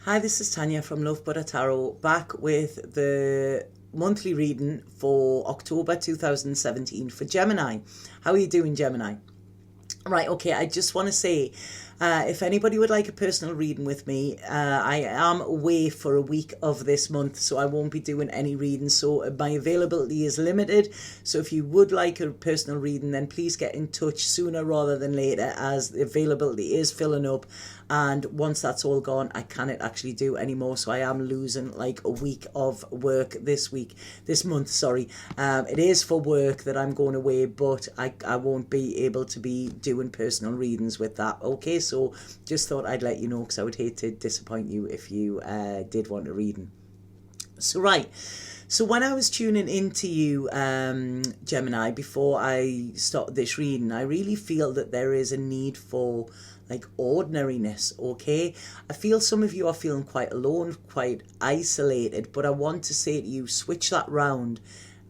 Hi, this is Tanya from Love Butter Tarot, back with the monthly reading for October 2017 for Gemini. How are you doing, Gemini? Right, okay, I just want to say, if anybody would like a personal reading with me, I am away for a week of this month, so I won't be doing any reading, so my availability is limited. So if you would like a personal reading, then please get in touch sooner rather than later, as the availability is filling up, and once that's all gone, I cannot actually do anymore, so I am losing like a week of work this month, sorry. It is for work that I'm going away, but I won't be able to be doing personal readings with that. Okay, so just thought I'd let you know, because I would hate to disappoint you if you did want a reading. So right, so when I was tuning into you, Gemini, before I started this reading, I really feel that there is a need for like ordinariness. Okay, I feel some of you are feeling quite alone, quite isolated, but I want to say to you, switch that round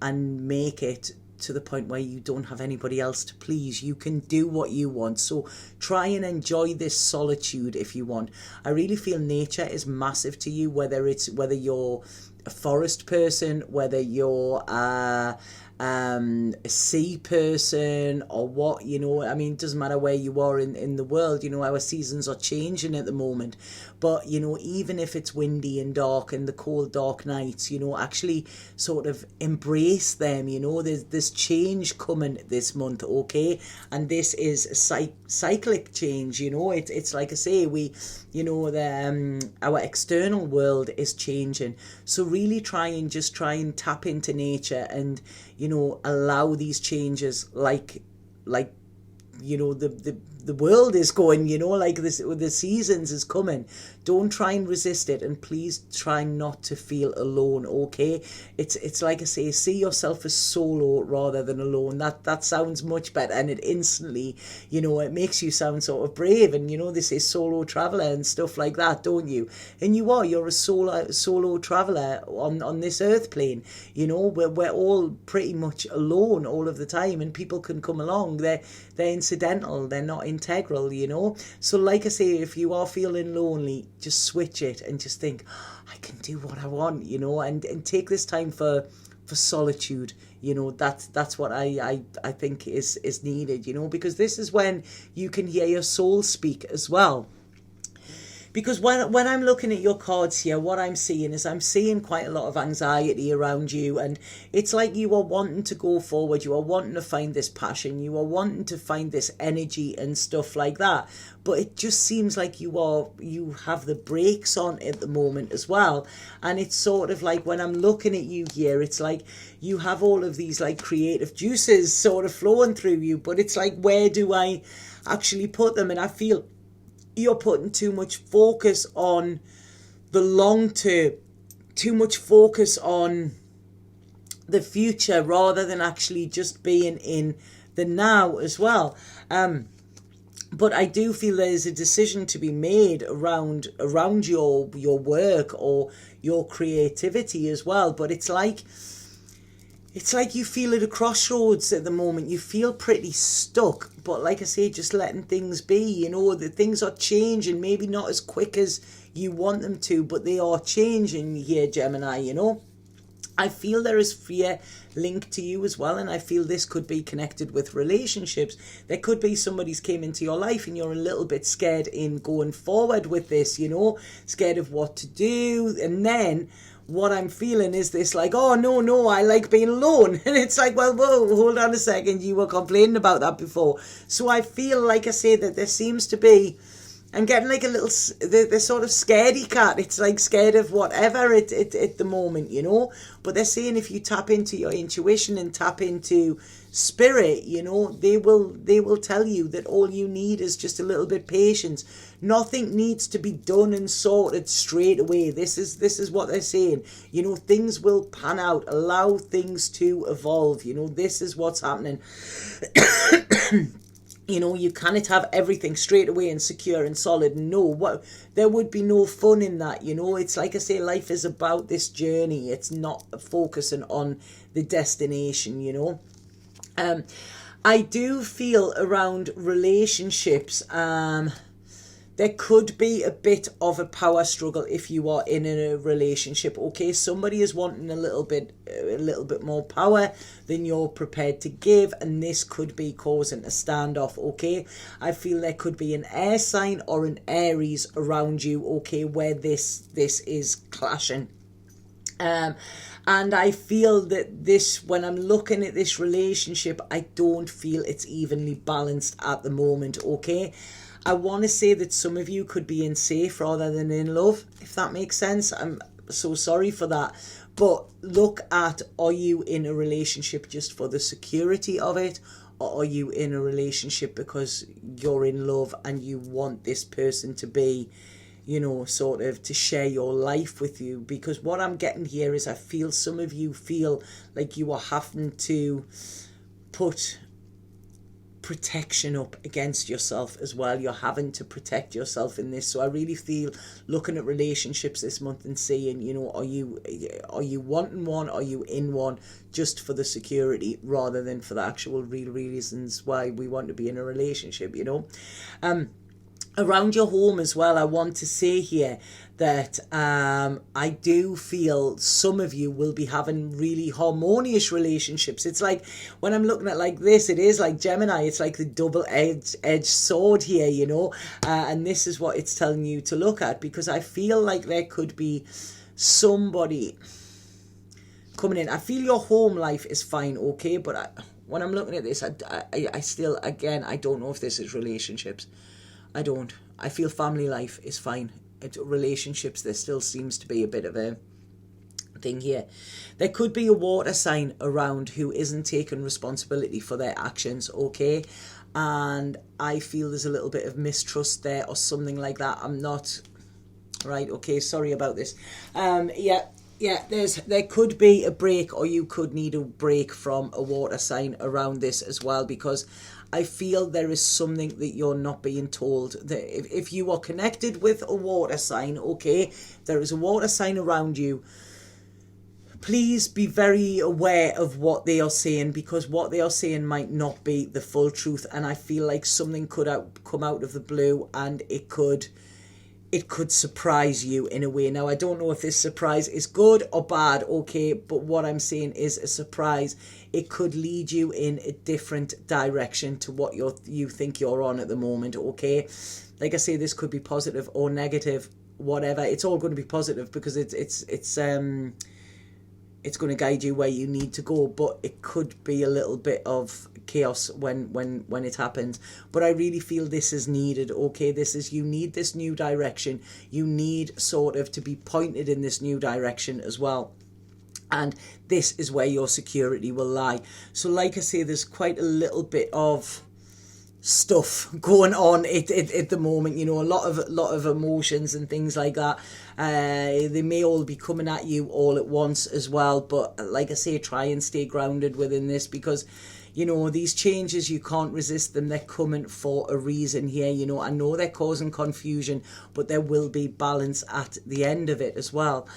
and make it to the point where you don't have anybody else to please. You can do what you want, so try and enjoy this solitude if you want. I really feel nature is massive to you, whether you're a forest person, whether you're a sea person, or what, I mean, it doesn't matter where you are in the world. Our seasons are changing at the moment, but even if it's windy and dark and the cold dark nights, actually sort of embrace them. There's change coming this month, okay? And this is a cyclic change. It's like I say, our external world is changing, so really try and tap into nature and allow these changes, like the world is going, like this, the seasons is coming. Don't try and resist it, and please try not to feel alone, okay? It's like I say, see yourself as solo rather than alone. That sounds much better, and it instantly, it makes you sound sort of brave, and they say solo traveler and stuff like that, don't you? And you're a solo traveler on this earth plane. We're all pretty much alone all of the time, and people can come along. They're incidental, they're not integral. So like I say, if you are feeling lonely, just switch it and just think, I can do what I want, and take this time for solitude. That's what I think is needed, because this is when you can hear your soul speak as well. Because when I'm looking at your cards here, what I'm seeing quite a lot of anxiety around you, and it's like you are wanting to go forward, you are wanting to find this passion, you are wanting to find this energy and stuff like that. But it just seems like you have the brakes on at the moment as well. And it's sort of like, when I'm looking at you here, it's like you have all of these like creative juices sort of flowing through you, but it's like, where do I actually put them? And I feel you're putting too much focus on the long term, too much focus on the future, rather than actually just being in the now as well. But I do feel there's a decision to be made around your work or your creativity as well. But it's like you feel at a crossroads at the moment. You feel pretty stuck, but like I say, just letting things be. The things are changing, maybe not as quick as you want them to, but they are changing here, Gemini. I feel there is fear linked to you as well, and I feel this could be connected with relationships. There could be somebody's came into your life and you're a little bit scared in going forward with this, scared of what to do. And then what I'm feeling is this, like, oh, no, I like being alone. And it's like, well, whoa, hold on a second, you were complaining about that before. So I feel, like I say, that there seems to be, I'm getting like a little, the sort of scaredy cat. It's like scared of whatever at the moment, But they're saying if you tap into your intuition and tap into spirit, they will tell you that all you need is just a little bit patience. Nothing needs to be done and sorted straight away. This is what they're saying. Things will pan out. Allow things to evolve. This is what's happening. You cannot have everything straight away and secure and solid. No, there would be no fun in that. It's like I say, life is about this journey. It's not focusing on the destination. I do feel around relationships, There could be a bit of a power struggle if you are in a relationship, okay? Somebody is wanting a little bit more power than you're prepared to give, and this could be causing a standoff, okay? I feel there could be an air sign or an Aries around you, okay, where this is clashing. And I feel that this, when I'm looking at this relationship, I don't feel it's evenly balanced at the moment, okay? I want to say that some of you could be in safe rather than in love, if that makes sense. I'm so sorry for that. But look at, are you in a relationship just for the security of it? Or are you in a relationship because you're in love and you want this person to be, you know, sort of to share your life with you? Because what I'm getting here is I feel some of you feel like you are having to put protection up against yourself as well. You're having to protect yourself in this. So I really feel, looking at relationships this month and saying, you know, are you wanting one? Are you in one just for the security rather than for the actual real reasons why we want to be in a relationship, you know? Around your home as well, I want to say here that I do feel some of you will be having really harmonious relationships. It's like, when I'm looking at like this, it is like Gemini, it's like the double-edged sword here, you know, and this is what it's telling you to look at, because I feel like there could be somebody coming in. I feel your home life is fine, okay, but when I'm looking at this, I still, again, I don't know if this is relationships. I don't. I feel family life is fine. Relationships, there still seems to be a bit of a thing here. There could be a water sign around who isn't taking responsibility for their actions, okay? And I feel there's a little bit of mistrust there or something like that. I'm not... Right, okay, sorry about this. Yeah, there could be a break, or you could need a break from a water sign around this as well, because I feel there is something that you're not being told. That if you are connected with a water sign, okay, there is a water sign around you, please be very aware of what they are saying, because what they are saying might not be the full truth. And I feel like something could come out of the blue, and it could surprise you in a way. Now, I don't know if this surprise is good or bad, okay, but what I'm saying is a surprise. It could lead you in a different direction to what you think you're on at the moment, okay? Like I say, this could be positive or negative, whatever. It's all going to be positive, because it's going to guide you where you need to go, but it could be a little bit of chaos when it happens. But I really feel this is needed, okay? You need this new direction. You need sort of to be pointed in this new direction as well. And this is where your security will lie. So like I say, there's quite a little bit of stuff going on at the moment, you know, a lot of emotions and things like that. They may all be coming at you all at once as well, but like I say, try and stay grounded within this, because you know, these changes, you can't resist them. They're coming for a reason here. You know, I know they're causing confusion, but there will be balance at the end of it as well.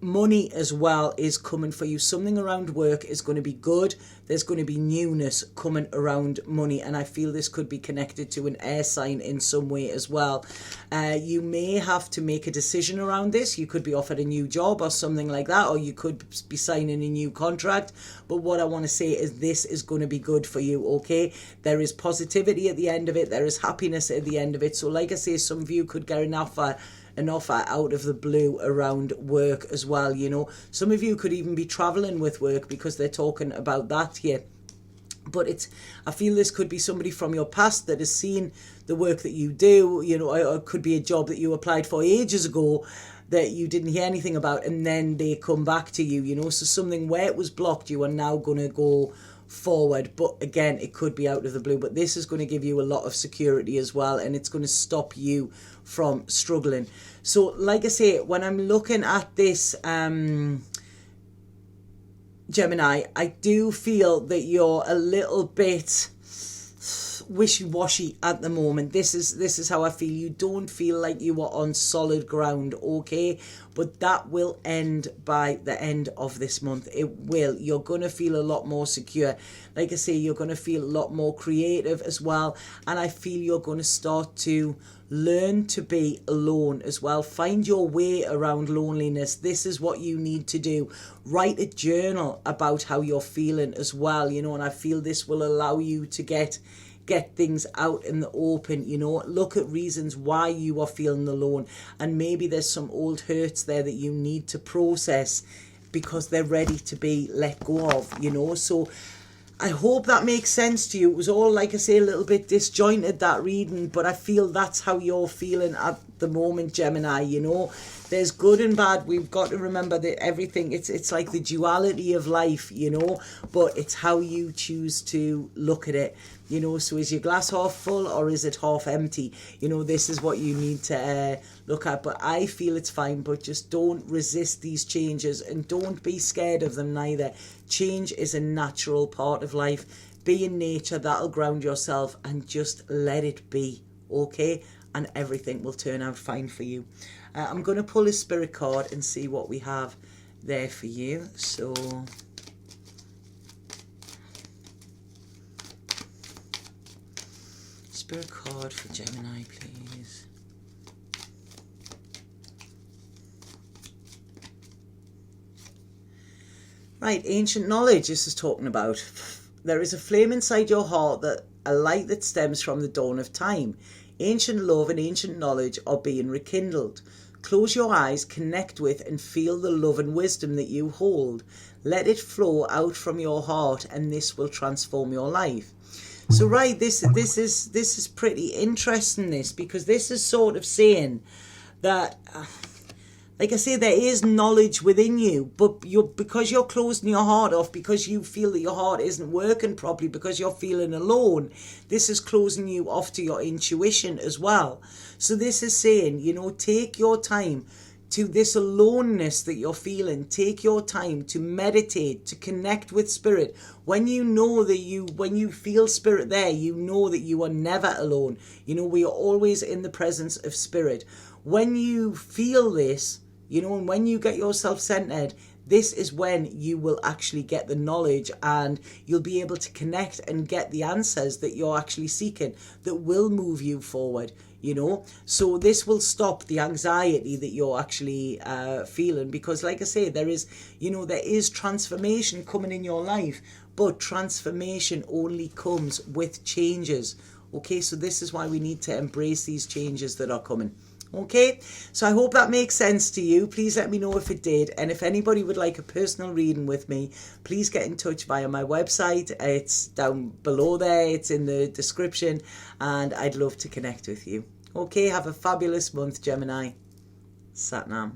Money as well is coming for you. Something around work is going to be good. There's going to be newness coming around money, and I feel this could be connected to an air sign in some way as well. You may have to make a decision around this. You could be offered a new job or something like that, or you could be signing a new contract. But what I want to say is this is going to be good for you, okay? There is positivity at the end of it. There is happiness at the end of it. So like I say, some of you could get an offer out of the blue around work as well, you know. Some of you could even be traveling with work, because they're talking about that here. But I feel this could be somebody from your past that has seen the work that you do, you know, or it could be a job that you applied for ages ago that you didn't hear anything about, and then they come back to you, you know. So something where it was blocked, you are now going to go forward. But again, it could be out of the blue, but this is going to give you a lot of security as well, and it's going to stop you from struggling. So like I say, when I'm looking at this Gemini, I do feel that you're a little bit, wishy-washy at the moment. This is how I feel. You don't feel like you are on solid ground, okay? But that will end by the end of this month. It will. You're going to feel a lot more secure. Like I say, you're going to feel a lot more creative as well. And I feel you're going to start to learn to be alone as well. Find your way around loneliness. This is what you need to do. Write a journal about how you're feeling as well, and I feel this will allow you to get things out in the open. Look at reasons why you are feeling alone, and maybe there's some old hurts there that you need to process because they're ready to be let go of. So I hope that makes sense to you. It was all, like I say, a little bit disjointed, that reading, but I feel that's how you're feeling at the moment, Gemini. There's good and bad. We've got to remember that everything, it's like the duality of life, but it's how you choose to look at it. So is your glass half full or is it half empty? This is what you need to look at. But I feel it's fine, but just don't resist these changes and don't be scared of them neither. Change is a natural part of life. Be in nature, that'll ground yourself, and just let it be, okay? And everything will turn out fine for you. I'm going to pull a spirit card and see what we have there for you. So spirit card for Gemini, please. Right, ancient knowledge this is talking about. There is a flame inside your heart, a light that stems from the dawn of time. Ancient love and ancient knowledge are being rekindled. Close your eyes, connect with and feel the love and wisdom that you hold. Let it flow out from your heart, and this will transform your life. So right, this is pretty interesting, because this is sort of saying that, like I say, there is knowledge within you, but because you're closing your heart off, because you feel that your heart isn't working properly, because you're feeling alone, this is closing you off to your intuition as well. So this is saying, take your time to this aloneness that you're feeling. Take your time to meditate, to connect with spirit. When you feel spirit there, you know that you are never alone. We are always in the presence of spirit. When you feel this, and when you get yourself centered, this is when you will actually get the knowledge, and you'll be able to connect and get the answers that you're actually seeking that will move you forward. So this will stop the anxiety that you're actually feeling, because like I say, there is transformation coming in your life, but transformation only comes with changes. Okay, so this is why we need to embrace these changes that are coming. Okay, so I hope that makes sense to you. Please let me know if it did, and if anybody would like a personal reading with me, please get in touch via my website. It's down below there, it's in the description, and I'd love to connect with you. Okay, have a fabulous month, Gemini. Satnam.